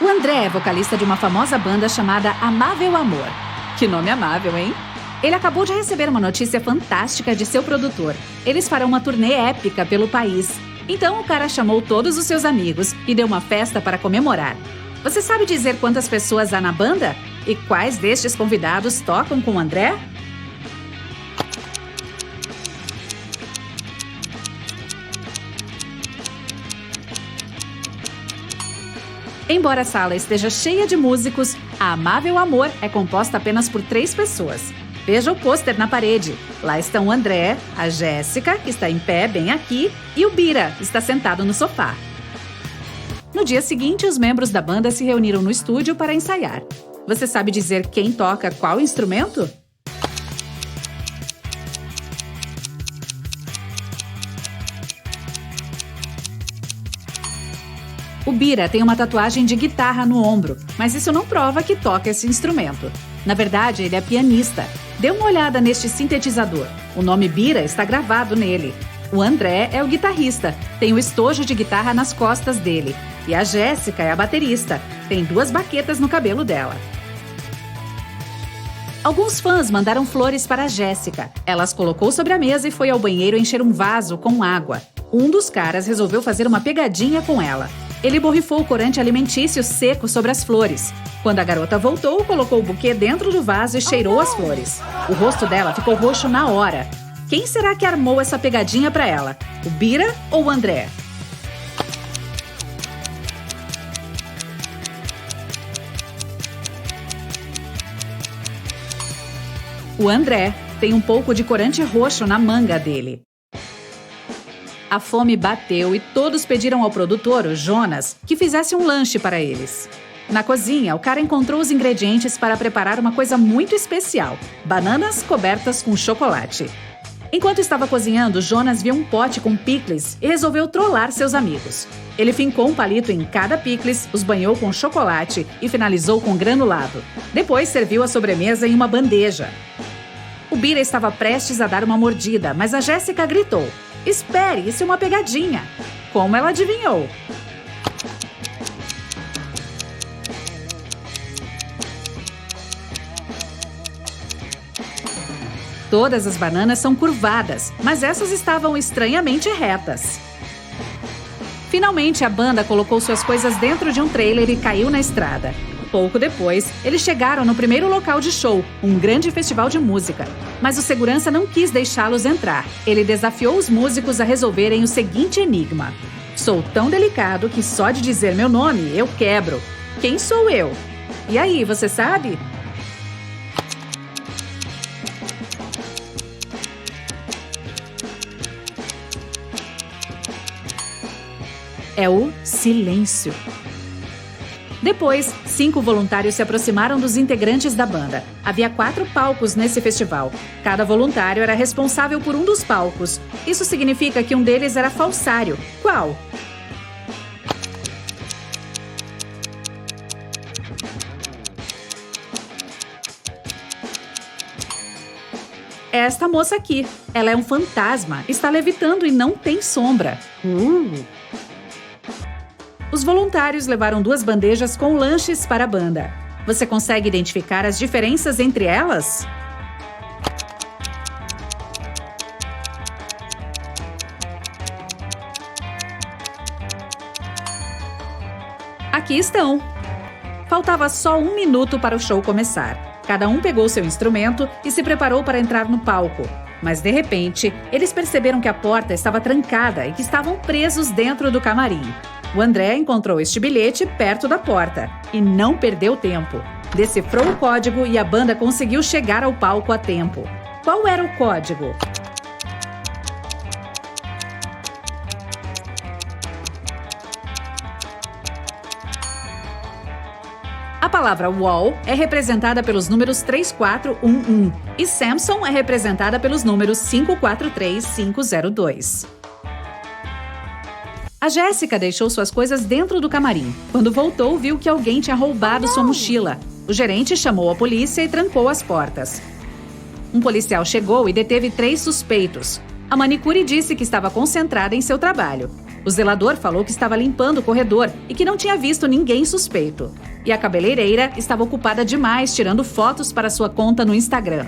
André é vocalista de uma famosa banda chamada Amável Amor. Que nome amável, hein? Ele acabou de receber uma notícia fantástica de seu produtor. Eles farão uma turnê épica pelo país. Então o cara chamou todos os seus amigos e deu uma festa para comemorar. Você sabe dizer quantas pessoas há na banda? E quais destes convidados tocam com o André? Embora a sala esteja cheia de músicos, a Amável Amor é composta apenas por 3 pessoas. Veja o pôster na parede. Lá estão o André, a Jéssica, que está em pé bem aqui, e o Bira, que está sentado no sofá. No dia seguinte, os membros da banda se reuniram no estúdio para ensaiar. Você sabe dizer quem toca qual instrumento? O Bira tem uma tatuagem de guitarra no ombro, mas isso não prova que toca esse instrumento. Na verdade, ele é pianista. Dê uma olhada neste sintetizador. O nome Bira está gravado nele. O André é o guitarrista, tem o estojo de guitarra nas costas dele. E a Jéssica é a baterista, tem 2 baquetas no cabelo dela. Alguns fãs mandaram flores para a Jéssica. Ela as colocou sobre a mesa e foi ao banheiro encher um vaso com água. Um dos caras resolveu fazer uma pegadinha com ela. Ele borrifou o corante alimentício seco sobre as flores. Quando a garota voltou, colocou o buquê dentro do vaso e cheirou as flores. O rosto dela ficou roxo na hora. Quem será que armou essa pegadinha para ela? O Bira ou o André? O André tem um pouco de corante roxo na manga dele. A fome bateu e todos pediram ao produtor, o Jonas, que fizesse um lanche para eles. Na cozinha, o cara encontrou os ingredientes para preparar uma coisa muito especial: bananas cobertas com chocolate. Enquanto estava cozinhando, Jonas viu um pote com picles e resolveu trollar seus amigos. Ele fincou um palito em cada picles, os banhou com chocolate e finalizou com granulado. Depois serviu a sobremesa em uma bandeja. O Bira estava prestes a dar uma mordida, mas a Jéssica gritou: "Espere, isso é uma pegadinha!" Como ela adivinhou? Todas as bananas são curvadas, mas essas estavam estranhamente retas. Finalmente, a banda colocou suas coisas dentro de um trailer e caiu na estrada. Pouco depois, eles chegaram no primeiro local de show, um grande festival de música. Mas o segurança não quis deixá-los entrar. Ele desafiou os músicos a resolverem o seguinte enigma: "Sou tão delicado que só de dizer meu nome eu quebro. Quem sou eu?" E aí, você sabe? É o silêncio. Depois, 5 voluntários se aproximaram dos integrantes da banda. Havia 4 palcos nesse festival. Cada voluntário era responsável por um dos palcos. Isso significa que um deles era falsário. Qual? Esta moça aqui. Ela é um fantasma, está levitando e não tem sombra. Os voluntários levaram 2 bandejas com lanches para a banda. Você consegue identificar as diferenças entre elas? Aqui estão! Faltava só 1 minuto para o show começar. Cada um pegou seu instrumento e se preparou para entrar no palco. Mas, de repente, eles perceberam que a porta estava trancada e que estavam presos dentro do camarim. O André encontrou este bilhete perto da porta e não perdeu tempo. Decifrou o código e a banda conseguiu chegar ao palco a tempo. Qual era o código? A palavra wall é representada pelos números 3411 e Samson é representada pelos números 543502. A Jéssica deixou suas coisas dentro do camarim. Quando voltou, viu que alguém tinha roubado sua mochila. O gerente chamou a polícia e trancou as portas. Um policial chegou e deteve 3 suspeitos. A manicure disse que estava concentrada em seu trabalho. O zelador falou que estava limpando o corredor e que não tinha visto ninguém suspeito. E a cabeleireira estava ocupada demais tirando fotos para sua conta no Instagram.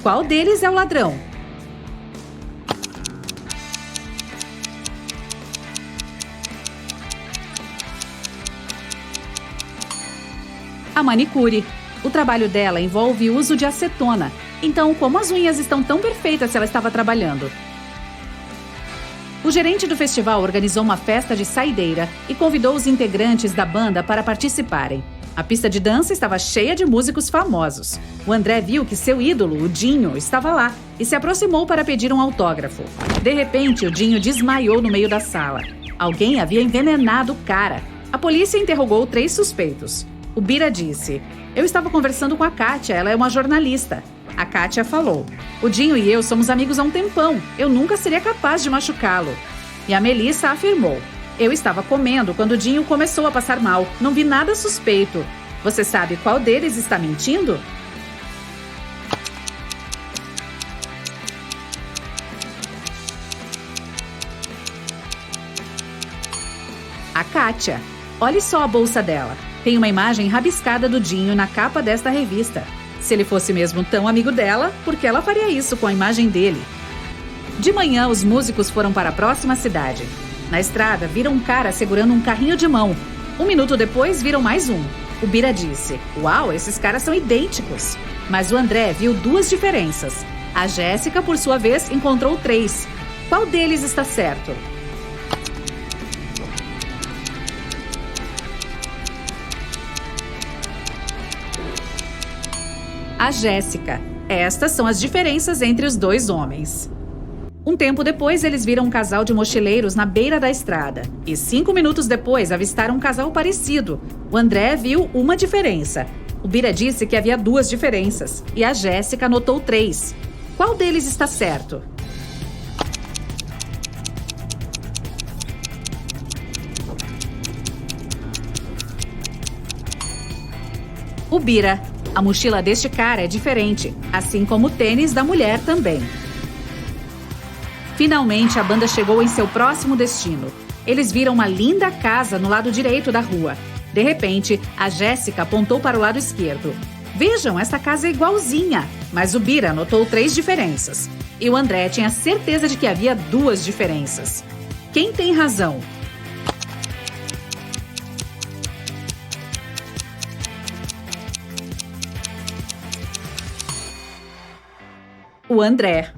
Qual deles é o ladrão? A manicure. O trabalho dela envolve o uso de acetona. Então, como as unhas estão tão perfeitas se ela estava trabalhando? O gerente do festival organizou uma festa de saideira e convidou os integrantes da banda para participarem. A pista de dança estava cheia de músicos famosos. O André viu que seu ídolo, o Dinho, estava lá e se aproximou para pedir um autógrafo. De repente, o Dinho desmaiou no meio da sala. Alguém havia envenenado o cara. A polícia interrogou 3 suspeitos. O Bira disse: "Eu estava conversando com a Kátia, ela é uma jornalista." A Kátia falou: "O Dinho e eu somos amigos há um tempão, eu nunca seria capaz de machucá-lo." E a Melissa afirmou: "Eu estava comendo quando o Dinho começou a passar mal, não vi nada suspeito." Você sabe qual deles está mentindo? A Kátia. Olhe só a bolsa dela. Tem uma imagem rabiscada do Dinho na capa desta revista. Se ele fosse mesmo tão amigo dela, por que ela faria isso com a imagem dele? De manhã, os músicos foram para a próxima cidade. Na estrada, viram um cara segurando um carrinho de mão. 1 minuto depois, viram mais um. O Bira disse: "Uau, esses caras são idênticos." Mas o André viu 2 diferenças. A Jéssica, por sua vez, encontrou 3. Qual deles está certo? A Jéssica. Estas são as diferenças entre os 2 homens. Um tempo depois, eles viram um casal de mochileiros na beira da estrada. E 5 minutos depois, avistaram um casal parecido. O André viu uma diferença. O Bira disse que havia 2 diferenças. E a Jéssica notou 3. Qual deles está certo? O Bira. A mochila deste cara é diferente, assim como o tênis da mulher também. Finalmente, a banda chegou em seu próximo destino. Eles viram uma linda casa no lado direito da rua. De repente, a Jéssica apontou para o lado esquerdo. Vejam, essa casa é igualzinha. Mas o Bira notou 3 diferenças. E o André tinha certeza de que havia 2 diferenças. Quem tem razão? O André.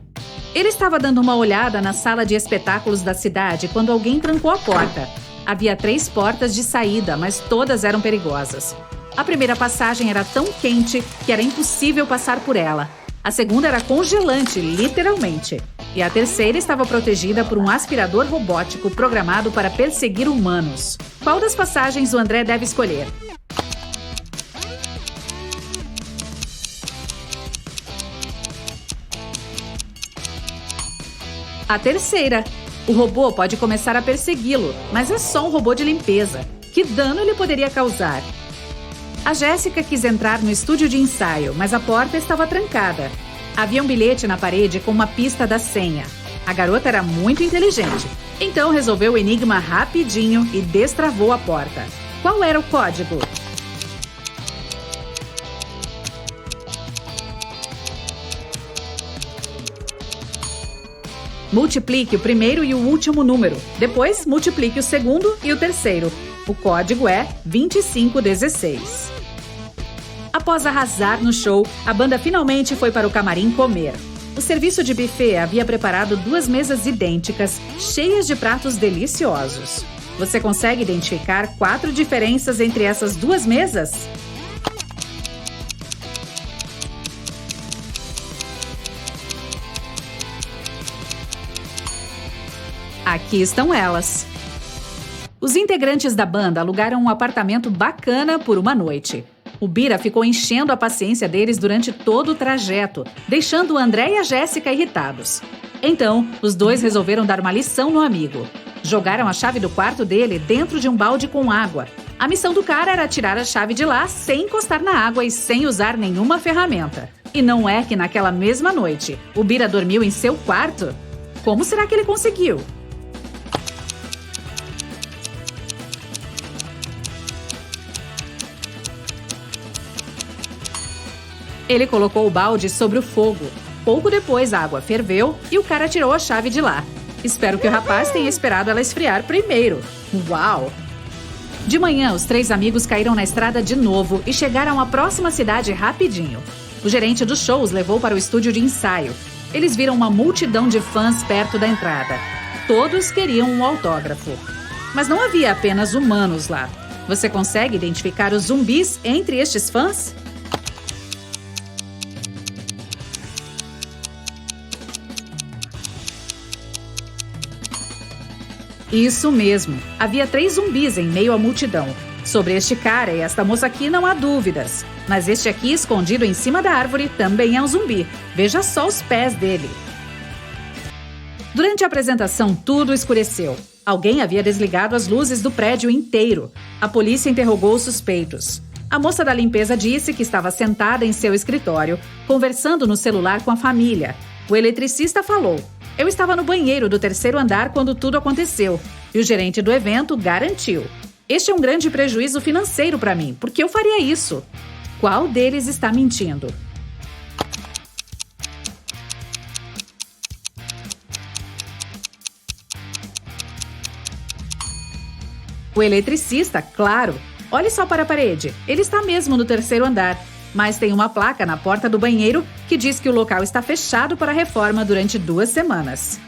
Ele estava dando uma olhada na sala de espetáculos da cidade quando alguém trancou a porta. Havia 3 portas de saída, mas todas eram perigosas. A primeira passagem era tão quente que era impossível passar por ela. A segunda era congelante, literalmente. E a terceira estava protegida por um aspirador robótico programado para perseguir humanos. Qual das passagens o André deve escolher? A terceira. O robô pode começar a persegui-lo, mas é só um robô de limpeza. Que dano ele poderia causar? A Jéssica quis entrar no estúdio de ensaio, mas a porta estava trancada. Havia um bilhete na parede com uma pista da senha. A garota era muito inteligente, então resolveu o enigma rapidinho e destravou a porta. Qual era o código? Multiplique o primeiro e o último número. Depois, multiplique o segundo e o terceiro. O código é 2516. Após arrasar no show, a banda finalmente foi para o camarim comer. O serviço de buffet havia preparado 2 mesas idênticas, cheias de pratos deliciosos. Você consegue identificar 4 diferenças entre essas 2 mesas? Aqui estão elas. Os integrantes da banda alugaram um apartamento bacana por uma noite. O Bira ficou enchendo a paciência deles durante todo o trajeto, deixando o André e a Jéssica irritados. Então, os 2 resolveram dar uma lição no amigo. Jogaram a chave do quarto dele dentro de um balde com água. A missão do cara era tirar a chave de lá sem encostar na água e sem usar nenhuma ferramenta. E não é que naquela mesma noite, o Bira dormiu em seu quarto? Como será que ele conseguiu? Ele colocou o balde sobre o fogo. Pouco depois, a água ferveu e o cara tirou a chave de lá. Espero que o rapaz tenha esperado ela esfriar primeiro. Uau! De manhã, os 3 amigos caíram na estrada de novo e chegaram à próxima cidade rapidinho. O gerente dos shows levou para o estúdio de ensaio. Eles viram uma multidão de fãs perto da entrada. Todos queriam um autógrafo. Mas não havia apenas humanos lá. Você consegue identificar os zumbis entre estes fãs? Isso mesmo. Havia 3 zumbis em meio à multidão. Sobre este cara e esta moça aqui não há dúvidas. Mas este aqui, escondido em cima da árvore, também é um zumbi. Veja só os pés dele. Durante a apresentação, tudo escureceu. Alguém havia desligado as luzes do prédio inteiro. A polícia interrogou os suspeitos. A moça da limpeza disse que estava sentada em seu escritório, conversando no celular com a família. O eletricista falou: "Eu estava no banheiro do 3º andar quando tudo aconteceu." E o gerente do evento garantiu: "Este é um grande prejuízo financeiro para mim, porque eu faria isso." Qual deles está mentindo? O eletricista, claro. Olhe só para a parede. Ele está mesmo no 3º andar. Mas tem uma placa na porta do banheiro que diz que o local está fechado para reforma durante 2 semanas.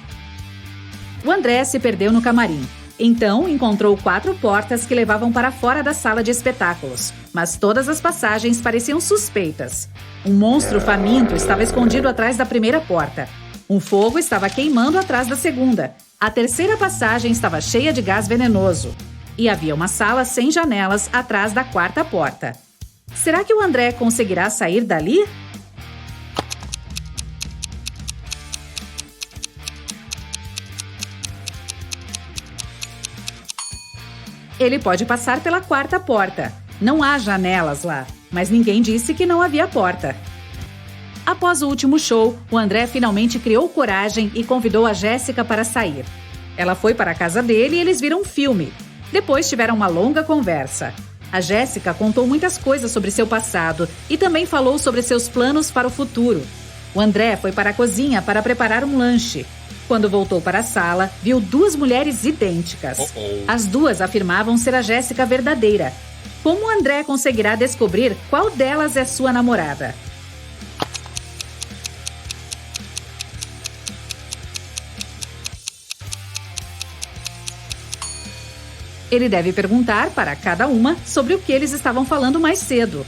O André se perdeu no camarim. Então, encontrou 4 portas que levavam para fora da sala de espetáculos. Mas todas as passagens pareciam suspeitas. Um monstro faminto estava escondido atrás da primeira porta. Um fogo estava queimando atrás da segunda. A terceira passagem estava cheia de gás venenoso. E havia uma sala sem janelas atrás da 4ª porta. Será que o André conseguirá sair dali? Ele pode passar pela 4ª porta. Não há janelas lá, mas ninguém disse que não havia porta. Após o último show, o André finalmente criou coragem e convidou a Jéssica para sair. Ela foi para a casa dele e eles viram um filme. Depois tiveram uma longa conversa. A Jéssica contou muitas coisas sobre seu passado e também falou sobre seus planos para o futuro. O André foi para a cozinha para preparar um lanche. Quando voltou para a sala, viu 2 mulheres idênticas. As 2 afirmavam ser a Jéssica verdadeira. Como o André conseguirá descobrir qual delas é sua namorada? Ele deve perguntar para cada uma sobre o que eles estavam falando mais cedo.